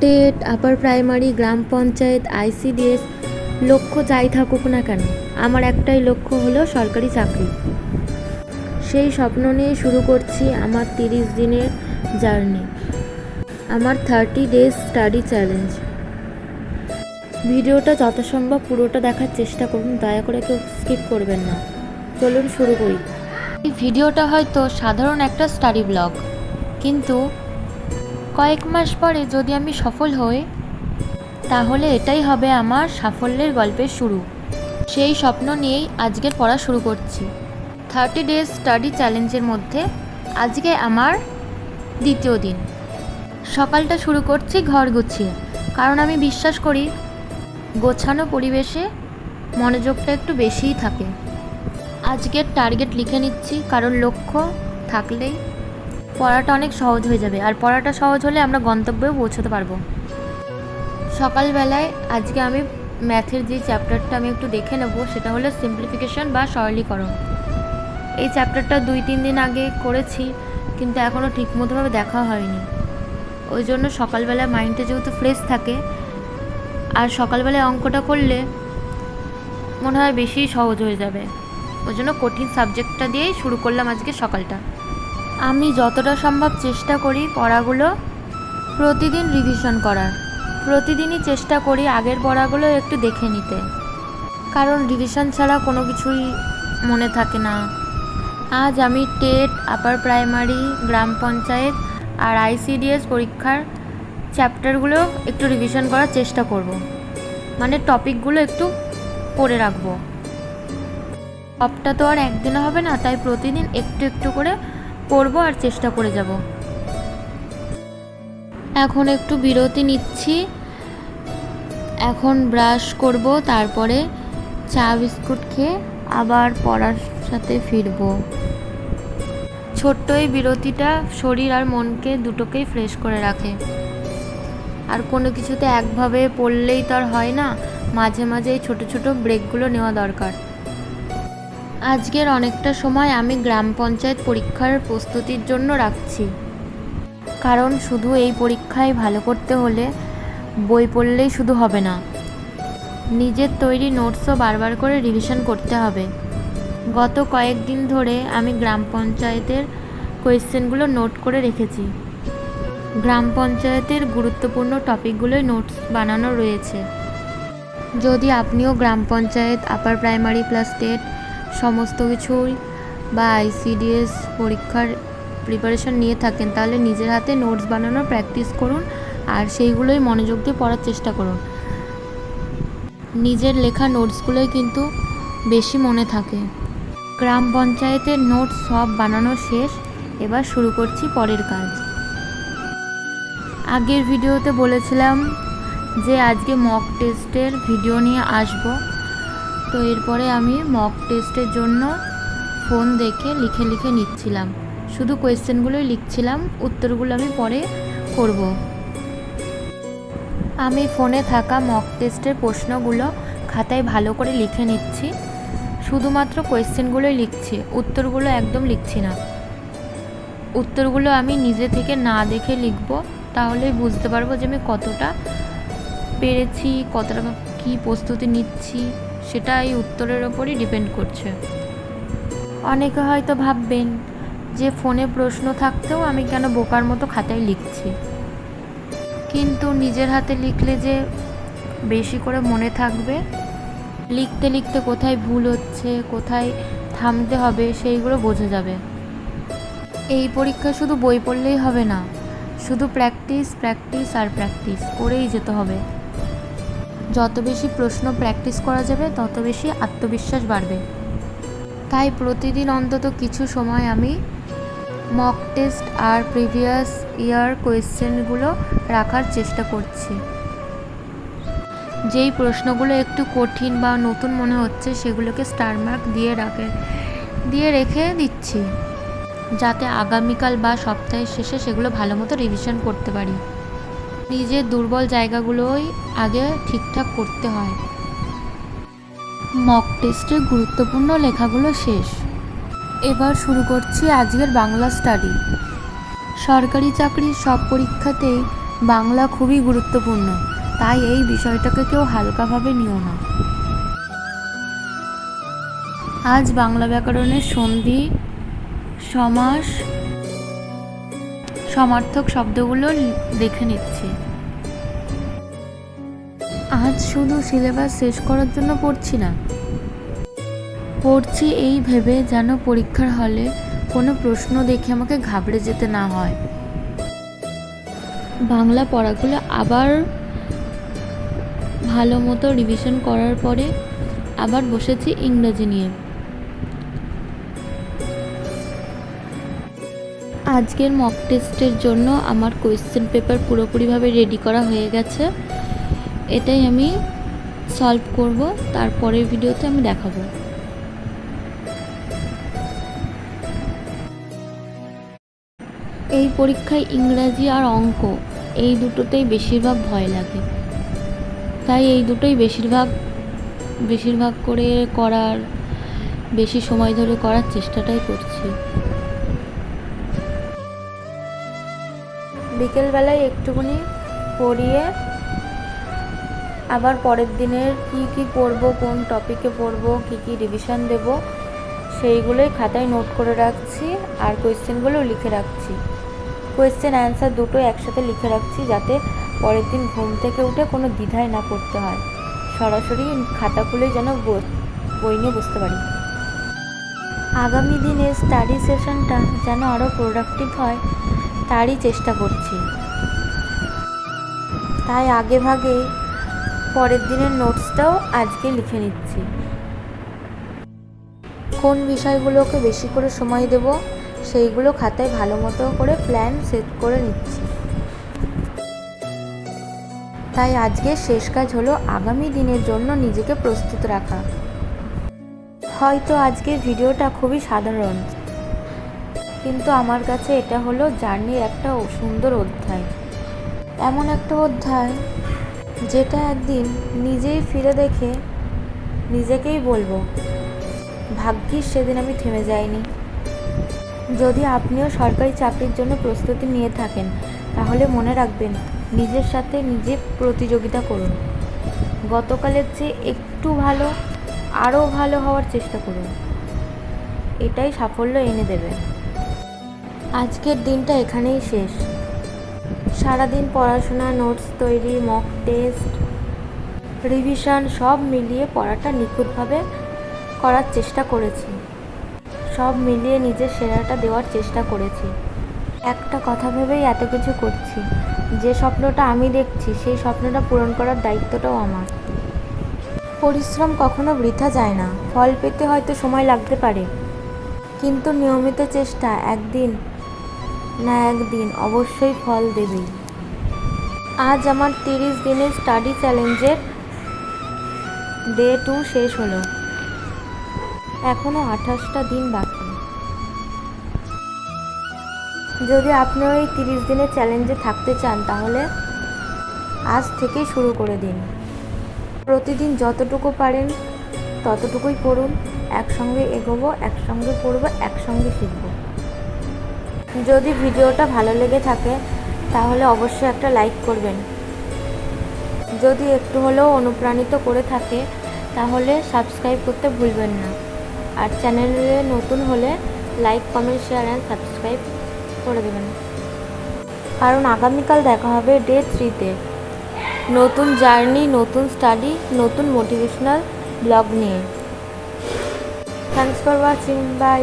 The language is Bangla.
টেট, আপার প্রাইমারি, গ্রাম পঞ্চায়েত, আইসিডিএস, লক্ষ্য যাই থাকুক না কেন, আমার একটাই লক্ষ্য হলো সরকারি চাকরি। সেই স্বপ্ন নিয়ে শুরু করছি আমার 30 দিনের জার্নি, আমার 30 ডেজ স্টাডি চ্যালেঞ্জ। ভিডিওটা যথাসম্ভব পুরোটা দেখার চেষ্টা করুন, দয়া করে কেউ স্কিপ করবেন না। চলুন শুরু করি। এই ভিডিওটা হয়তো সাধারণ একটা স্টাডি ব্লগ, কিন্তু কয়েক মাস পরে যদি আমি সফল হই, তাহলে এটাই হবে আমার সাফল্যের গল্পের শুরু। সেই স্বপ্ন নিয়েই আজকের পড়া শুরু করছি। 30 ডেজ স্টাডি চ্যালেঞ্জের মধ্যে আজকে আমার দ্বিতীয় দিন। সকালটা শুরু করছি ঘর গুছিয়ে, কারণ আমি বিশ্বাস করি গোছানো পরিবেশে মনোযোগটা একটু বেশিই থাকে। আজকের টার্গেট লিখে নিচ্ছি, কারণ লক্ষ্য থাকলেই পড়াটা অনেক সহজ হয়ে যাবে, আর পড়াটা সহজ হলে আমরা গন্তব্যেও পৌঁছতে পারবো। সকালবেলায় আজকে আমি ম্যাথের যে চ্যাপ্টারটা আমি একটু দেখে নেব, সেটা হলো সিম্পলিফিকেশন বা সরলীকরণ। এই চ্যাপ্টারটা 2-3 দিন আগে করেছি, কিন্তু এখনও ঠিকমতোভাবে দেখা হয়নি। ওই জন্য সকালবেলা মাইন্ডটা যেহেতু ফ্রেশ থাকে, আর সকালবেলায় অঙ্কটা করলে মনে হয় বেশি সহজ হয়ে যাবে, ওই জন্য কঠিন সাবজেক্টটা দিয়েই শুরু করলাম আজকে সকালটা। আমি যতটা সম্ভব চেষ্টা করি পড়াগুলো প্রতিদিন রিভিশন করার। প্রতিদিনই চেষ্টা করি আগের পড়াগুলো একটু দেখে নিতে, কারণ রিভিশন ছাড়া কোনো কিছুই মনে থাকে না। আজ আমি টেট, আপার প্রাইমারি, গ্রাম পঞ্চায়েত আর আইসিডিএস পরীক্ষার চ্যাপ্টারগুলো একটু রিভিশন করার চেষ্টা করব, মানে টপিকগুলো একটু পড়ে রাখবো। সবটা তো আর একদিনে হবে না, তাই প্রতিদিন একটু একটু করে পড়বো আর চেষ্টা করে যাব। এখন একটু বিরতি নিচ্ছি, এখন ব্রাশ করব, তারপরে চা বিস্কুট খেয়ে আবার পড়ার সাথে ফিরব। ছোট্ট এই বিরতিটা শরীর আর মনকে দুটোকেই ফ্রেশ করে রাখে। আর কোনো কিছুতে একভাবে পড়লেই তো আর হয় না, মাঝে মাঝে এই ছোটো ছোটো ব্রেকগুলো নেওয়া দরকার। আজকের অনেকটা সময় আমি গ্রাম পঞ্চায়েত পরীক্ষার প্রস্তুতির জন্য রাখছি, কারণ শুধু এই পরীক্ষায় ভালো করতে হলে বই পড়লেই শুধু হবে না, নিজের তৈরি নোটসও বারবার করে রিভিশন করতে হবে। গত কয়েকদিন ধরে আমি গ্রাম পঞ্চায়েতের কোয়েশ্চেনগুলো নোট করে রেখেছি। গ্রাম পঞ্চায়েতের গুরুত্বপূর্ণ টপিকগুলোই নোটস বানানো রয়েছে। যদি আপনিও গ্রাম panchayat, upper primary plus TET সমস্ত কিছুই বা আইসিডিএস পরীক্ষার প্রিপারেশন নিয়ে থাকেন, তাহলে নিজের হাতে নোটস বানানোর প্র্যাকটিস করুন, আর সেইগুলোই মনোযোগ দিয়ে পড়ার চেষ্টা করুন। নিজের লেখা নোটসগুলোই কিন্তু বেশি মনে থাকে। গ্রাম পঞ্চায়েতের নোটস সব বানানো শেষ, এবার শুরু করছি পরের কাজ। আগের ভিডিওতে বলেছিলাম যে আজকে মক টেস্টের ভিডিও নিয়ে আসব, তো এরপরে আমি মক টেস্টের জন্য ফোন দেখে লিখে লিখে নিচ্ছিলাম, শুধু কোয়েশ্চেনগুলোই লিখছিলাম, উত্তরগুলো আমি পরে করব। আমি ফোনে থাকা মক টেস্টের প্রশ্নগুলো খাতায় ভালো করে লিখে নিচ্ছি, শুধুমাত্র কোয়েশ্চেনগুলোই লিখছি, উত্তরগুলো একদম লিখছি না। উত্তরগুলো আমি নিজে থেকে না দেখে লিখব, তাহলেই বুঝতে পারবো যে আমি কতটা পেরেছি, কতটা কী প্রস্তুতি নিচ্ছি, সেটা এই উত্তরের ওপরই ডিপেন্ড করছে। অনেকে হয়তো ভাববেন যে ফোনে প্রশ্ন থাকতেও আমি কেন বোকার মতো খাতায় লিখছি, কিন্তু নিজের হাতে লিখলে যে বেশি করে মনে থাকবে। লিখতে লিখতে কোথায় ভুল হচ্ছে, কোথায় থামতে হবে, সেইগুলো বোঝা যাবে। এই পরীক্ষা শুধু বই পড়লেই হবে না, শুধু প্র্যাকটিস প্র্যাকটিস আর প্র্যাকটিস করেই যেতে হবে। যত বেশি প্রশ্ন প্র্যাকটিস করা যাবে, তত বেশি আত্মবিশ্বাস বাড়বে। তাই প্রতিদিন অন্তত কিছু সময় আমি মক টেস্ট আর প্রিভিয়াস ইয়ার কোয়েশ্চেনগুলো রাখার চেষ্টা করছি। যেই প্রশ্নগুলো একটু কঠিন বা নতুন মনে হচ্ছে, সেগুলোকে স্টার মার্ক দিয়ে রেখে দিচ্ছি, যাতে আগামীকাল বা সপ্তাহের শেষে সেগুলো ভালো মতো রিভিশন করতে পারি। নিজের দুর্বল জায়গাগুলোই আগে ঠিকঠাক করতে হয়। মক টেস্টের গুরুত্বপূর্ণ লেখাগুলো শেষ, এবার শুরু করছি আজকের বাংলা স্টাডি। সরকারি চাকরির সব পরীক্ষাতেই বাংলা খুবই গুরুত্বপূর্ণ, তাই এই বিষয়টাকে কেউ হালকাভাবে নিও না। আজ বাংলা ব্যাকরণের সন্ধি, সমাস, সমার্থক শব্দগুলো দেখে নিচ্ছি। আজ শুধু সিলেবাস শেষ করার জন্য পড়ছি না, পড়ছি এই ভেবে যেন পরীক্ষার হলে কোনো প্রশ্ন দেখে আমাকে ঘাবড়ে যেতে না হয়। বাংলা পড়াগুলো আবার ভালো মতো রিভিশন করার পরে আবার বসেছি ইংরেজি নিয়ে। আজকের মক টেস্টের জন্য আমার কোয়েশ্চেন পেপার পুরোপুরিভাবে রেডি করা হয়ে গেছে। এটাই আমি সলভ করব, তারপরের ভিডিওতে আমি দেখাবো। এই পরীক্ষায় ইংরাজি আর অঙ্ক এই দুটোতেই বেশিরভাগ ভয় লাগে, তাই এই দুটোই বেশিরভাগ করে করার, বেশি সময় ধরে করার চেষ্টাটাই করছি। বিকেলবেলায় একটুখানি পড়িয়ে আবার পরের দিনের কি পড়বো, কোন টপিকে পড়বো, কি রিভিশন দেব, সেইগুলোই খাতায় নোট করে রাখছি আর কোয়েশ্চেনগুলো লিখে রাখছি। কোয়েশ্চেন অ্যান্সার দুটো একসাথে লিখে রাখছি, যাতে পরের দিন ঘুম থেকে উঠে কোনো দ্বিধায় না পড়তে হয়, সরাসরি খাতা খুলেই যেন বই নিয়ে বুঝতে পারি। আগামী দিনের স্টাডি সেশনটা যেন আরও প্রোডাক্টিভ হয় তারই চেষ্টা করছি, তাই আগে ভাগেই পরের দিনের নোটসটাও আজকে লিখে নিচ্ছি। কোন বিষয়গুলোকে বেশি করে সময় দেব সেইগুলো খাতায় ভালো মতো করে প্ল্যান সেট করে নিচ্ছি। তাই আজকের শেষ কাজ হলো আগামী দিনের জন্য নিজেকে প্রস্তুত রাখা। হয়তো আজকের ভিডিওটা খুবই সাধারণ, কিন্তু আমার কাছে এটা হলো জার্নির একটা সুন্দর অধ্যায়, এমন একটা অধ্যায় যেটা একদিন নিজেই ফিরে দেখে নিজেকেই বলবো, ভাগ্যিস সেদিন আমি থেমে যাইনি। যদি আপনিও সরকারি চাকরির জন্য প্রস্তুতি নিয়ে থাকেন, তাহলে মনে রাখবেন নিজের সাথে নিজে প্রতিযোগিতা করুন। গতকালের চেয়ে একটু ভালো, আরও ভালো হওয়ার চেষ্টা করুন, এটাই সাফল্য এনে দেবে। আজকের দিনটা এখানেই শেষ। সারাদিন পড়াশোনা, নোটস তৈরি, মক টেস্ট, রিভিশন সব মিলিয়ে পড়াটা নিখুঁতভাবে করার চেষ্টা করেছি, সব মিলিয়ে নিজের সেরাটা দেওয়ার চেষ্টা করেছি। একটা কথা ভেবেই এত কিছু করছি, যে স্বপ্নটা আমি দেখছি সেই স্বপ্নটা পূরণ করার দায়িত্বটাও আমার। পরিশ্রম কখনো বৃথা যায় না, ফল পেতে হয়তো সময় লাগতে পারে, কিন্তু নিয়মিত চেষ্টা একদিন না একদিন অবশ্যই ফল দেবেই। আজ আমার 30 দিনের স্টাডি চ্যালেঞ্জের ডে 2 শেষ হলো, এখনও 28টা দিন বাকি। যদি আপনিও এই 30 দিনের চ্যালেঞ্জে থাকতে চান, তাহলে আজ থেকেই শুরু করে দিন। প্রতিদিন যতটুকু পারেন ততটুকুই পড়ুন, একসঙ্গে এগোবো, একসঙ্গে পড়বো, একসঙ্গে শিখবো। যদি ভিডিওটা ভালো লেগে থাকে তাহলে অবশ্যই একটা লাইক করবেন। যদি একটু হলেও অনুপ্রাণিত করে থাকে তাহলে সাবস্ক্রাইব করতে ভুলবেন না, আর চ্যানেলে নতুন হলে like, comment, share and subscribe করে দেবেন। কারণ আগামীকাল দেখা হবে ডে 3-তে, নতুন জার্নি, নতুন স্টাডি, নতুন মোটিভেশনাল ব্লগ নিয়ে। Thanks for watching, by.